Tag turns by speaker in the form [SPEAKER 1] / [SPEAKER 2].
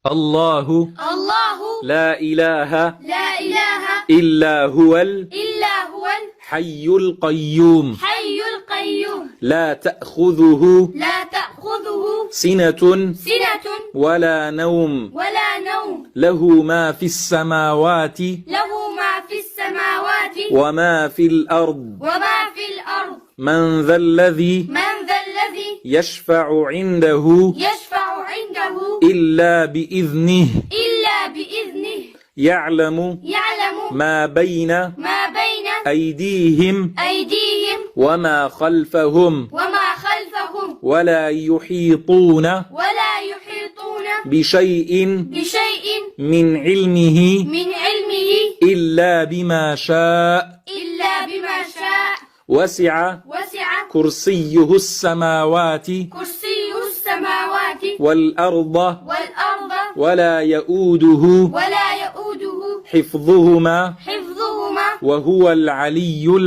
[SPEAKER 1] الله
[SPEAKER 2] الله
[SPEAKER 1] لا إله
[SPEAKER 2] لا إله
[SPEAKER 1] إلا هو
[SPEAKER 2] الحي
[SPEAKER 1] القيوم
[SPEAKER 2] القيوم
[SPEAKER 1] لا تأخذه سنة
[SPEAKER 2] سنة
[SPEAKER 1] ولا نوم له ما في السماوات وما في الأرض من ذا الذي يشفع عنده إلا بإذنه يعلم ما بين أيديهم وما خلفهم ولا يحيطون بشيء من علمه إلا بما شاء وسع كرسيه السماوات والأرض ولا يؤوده حفظهما وهو العلي